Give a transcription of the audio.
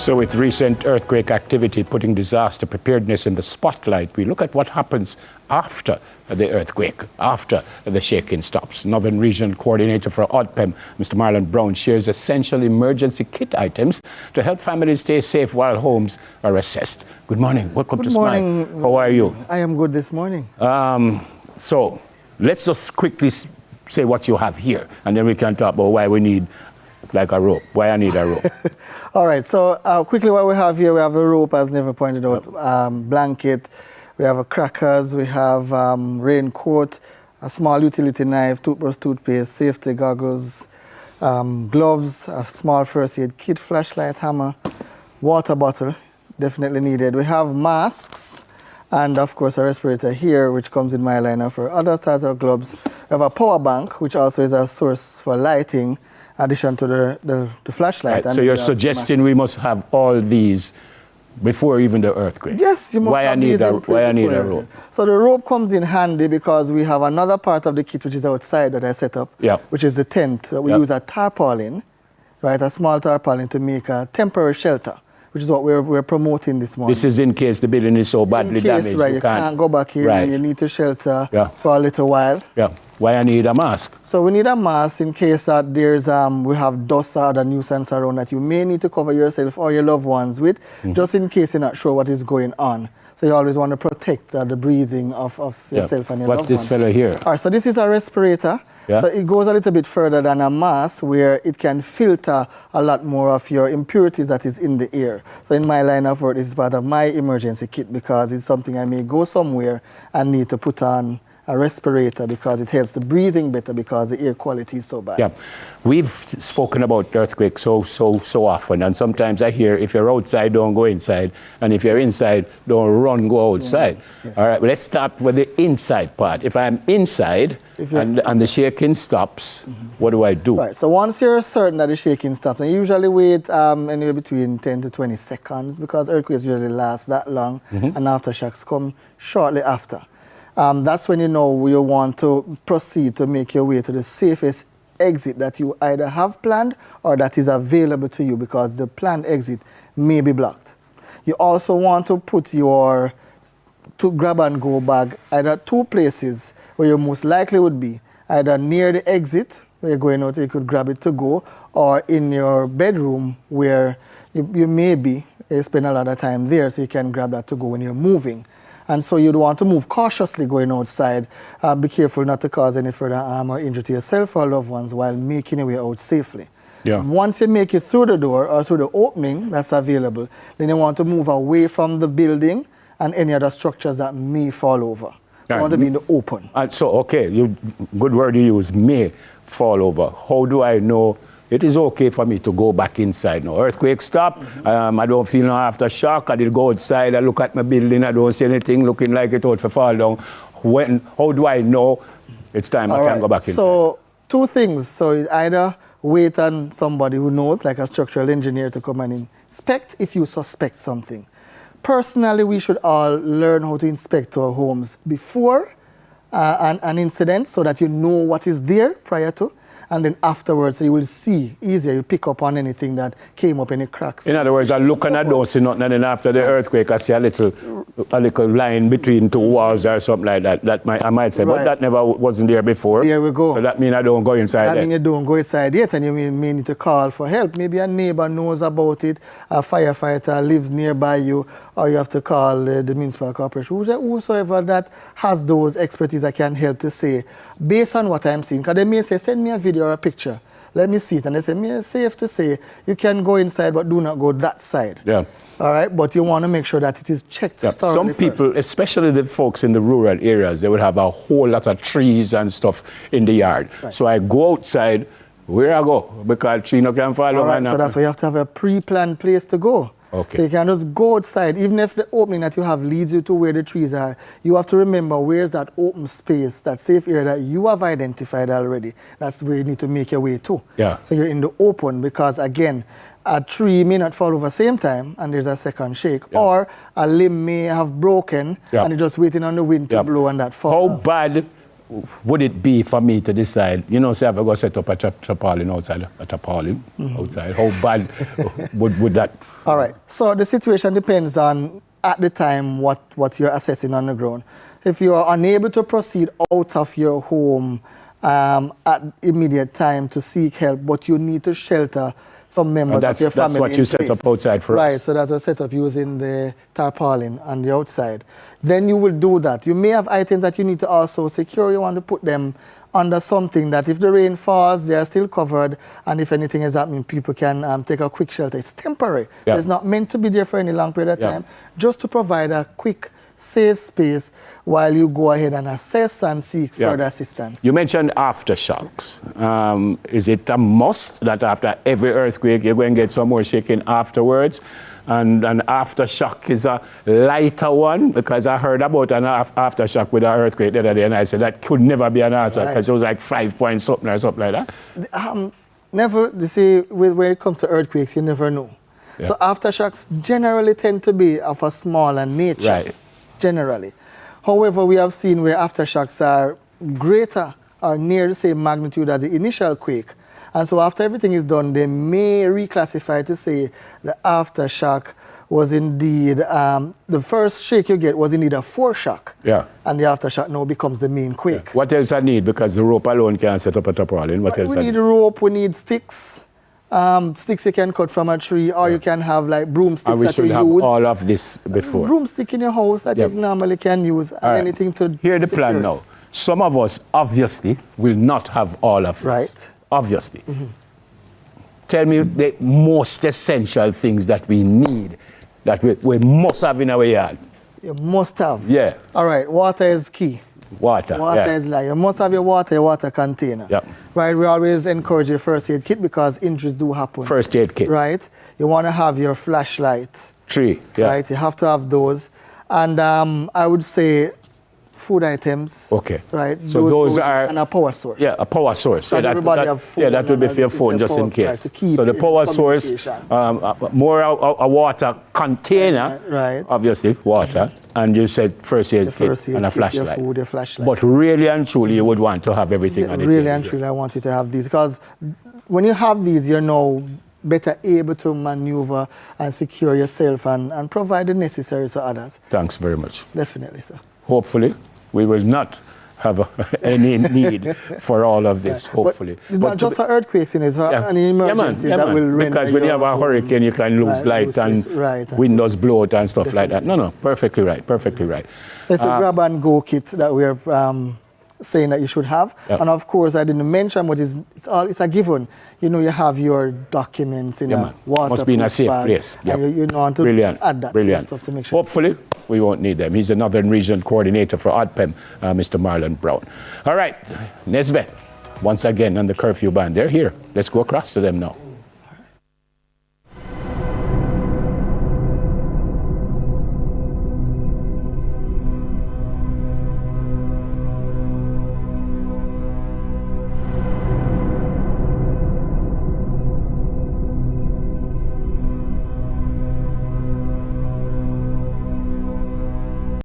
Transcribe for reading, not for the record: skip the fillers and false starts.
So with recent earthquake activity putting disaster preparedness in the spotlight, we look at what happens after the earthquake, after the shaking stops. Northern Regional Coordinator for ODPEM, Mr. Marlon Brown, shares essential emergency kit items to help families stay safe while homes are assessed. Good morning. Welcome to Smile. How are you? I am good this morning. So let's just quickly say what you have here, and then we can talk about why we need like a rope. Why I need a rope. All right, so quickly what we have here, we have the rope, as Never pointed out, blanket, we have crackers, we have raincoat, a small utility knife, toothbrush, toothpaste, safety goggles, gloves, a small first aid kit, flashlight, hammer, water bottle, definitely needed. We have masks, and of course a respirator here, which comes in my lineup for other starter gloves. We have a power bank, which also is a source for lighting, addition to the flashlight. Right, so you're suggesting we must have all these before even the earthquake? Yes, you must why have Why I need a rope? So the rope comes in handy because we have another part of the kit which is outside that I set up, which is the tent. We use a tarpaulin, right, a small tarpaulin to make a temporary shelter, which is what we're promoting this morning. This is in case the building is so badly damaged. Right, you can't go back in, and you need to shelter for a little while. Yeah. Why I need a mask? So we need a mask in case that there's we have dust or other nuisance around that you may need to cover yourself or your loved ones with, just in case you're not sure what is going on. So you always want to protect the breathing of yourself and your loved ones. What's this fellow here? All right, so this is a respirator. So it goes a little bit further than a mask, where it can filter a lot more of your impurities that is in the air. So in my line of work, this is part of my emergency kit because it's something I may go somewhere and need to put on a respirator because it helps the breathing better because the air quality is so bad. Yeah, we've spoken about earthquakes so often, and sometimes I hear if you're outside, don't go inside, and if you're inside, don't run, go outside. All right, well, let's start with the inside part. If I'm inside and the shaking stops, what do I do? Right, so once you're certain that the shaking stops, and you usually wait anywhere between 10 to 20 seconds because earthquakes usually last that long, and aftershocks come shortly after. That's when you know you want to proceed to make your way to the safest exit that you either have planned or that is available to you because the planned exit may be blocked. You also want to put your grab and go bag either two places where you most likely would be, either near the exit where you're going out, you could grab it to go, or in your bedroom where you may be, you spend a lot of time there so you can grab that to go when you're moving. And so you'd want to move cautiously going outside. Be careful not to cause any further harm or injury to yourself or loved ones while making your way out safely. Once you make it through the door or through the opening that's available, then you want to move away from the building and any other structures that may fall over. So you want to be in the open. So, okay, good word you use, may fall over. How do I know it is okay for me to go back inside now? Earthquake stop, I don't feel no aftershock, I did go outside, I look at my building, I don't see anything looking like it ought to fall down. How do I know it's time I can go back inside? So, two things. So either wait on somebody who knows, like a structural engineer, to come and inspect if you suspect something. Personally, we should all learn how to inspect our homes before an incident so that you know what is there prior to. And then afterwards, you will see easier. You pick up on anything that came up, any cracks. In other words, I look and I don't see nothing, and then after the earthquake, I see a little line between two walls or something like that. I might say, but that never wasn't there before. There we go. So that means I don't go inside. That means you don't go inside yet, and you may need to call for help. Maybe a neighbor knows about it, a firefighter lives nearby you, or you have to call the municipal corporation. Whosoever that has those expertise that can help to say, based on what I'm seeing, because they may say, send me a video or a picture, let me see it. And they say, it's safe to say, you can go inside, but do not go that side. All right, but you want to make sure that it is checked thoroughly. Some people, especially the folks in the rural areas, they would have a whole lot of trees and stuff in the yard. So I go outside, where I go? Because tree no can fall over. So that's why you have to have a pre-planned place to go. So you can just go outside, even if the opening that you have leads you to where the trees are. You have to remember where's that open space, that safe area that you have identified already. That's where you need to make your way to. So you're in the open because, again, a tree may not fall over the same time and there's a second shake, or a limb may have broken and you're just waiting on the wind to blow and that fall. How bad would it be for me to decide, you know, say if I go set up a tarpaulin outside, outside, how bad would that? All right. So the situation depends on, at the time, what you're assessing on the ground. If you are unable to proceed out of your home at immediate time to seek help, but you need to shelter some members of your family. That's what you set up outside for us. Right, so that was set up using the tarpaulin on the outside. Then you will do that. You may have items that you need to also secure. You want to put them under something that if the rain falls, they are still covered, and if anything is happening, people can take a quick shelter. It's temporary. Yeah. It's not meant to be there for any long period of time, just to provide a quick, safe space while you go ahead and assess and seek further assistance. You mentioned aftershocks. Is it a must that after every earthquake you're going to get some more shaking afterwards? And an aftershock is a lighter one, because I heard about an aftershock with an earthquake the other day, and I said that could never be an aftershock because it was like 5 point something or something like that. Never, you see, when it comes to earthquakes, you never know. Yeah. So aftershocks generally tend to be of a smaller nature, generally. However, we have seen where aftershocks are greater or near the same magnitude as the initial quake. And so after everything is done, they may reclassify to say the aftershock was indeed, the first shake you get was indeed a foreshock. Yeah. And the aftershock now becomes the main quake. Yeah. What else I need? Because the rope alone can't set up a tarpaulin. What else we need rope, we need sticks. Sticks you can cut from a tree, or you can have like broomsticks and we that you should have use. all of this before. Broomstick in your house that you normally can use, and anything to Hear the plan now. Some of us obviously will not have all of this. Right. Obviously. Tell me the most essential things that we need, that we must have in our yard. You must have. Yeah. All right, water is key. Water. Water is like, you must have your water container. Yep. Right, we always encourage your first aid kit because injuries do happen. First aid kit. Right, you want to have your flashlight. Tree. Yeah. Right, you have to have those. And I would say food items. Okay. Right. So those are... And a power source. Yeah, a power source. Yeah, everybody have phone. Yeah, that would be for your phone just in case. To keep so the power source, more a water container, right. Obviously, water, and you said first aid kit and a flashlight. Your food, your flashlight. But really and truly, you would want to have everything on the table. Really and truly, I want you to have these, because when you have these, you're now better able to maneuver and secure yourself and provide the necessary to others. Thanks very much. Definitely, sir. Hopefully, we will not have any need for all of this, hopefully. But it's not just for earthquakes, it's for any emergencies that will render. Because when you have a hurricane, you can lose light and windows blow out and stuff like that. No, perfectly right, perfectly right. So it's a grab-and-go kit that we're saying that you should have. Yep. And of course, I didn't mention, but it's a given. You know, you have your documents in a waterproof must be in a safe bag, place. Yep. And you want to add that stuff to make sure. Hopefully, we won't need them. He's the Northern Region Coordinator for ODPEM, Mr. Marlon Brown. All right, Nesbeth, once again on the curfew band. They're here. Let's go across to them now.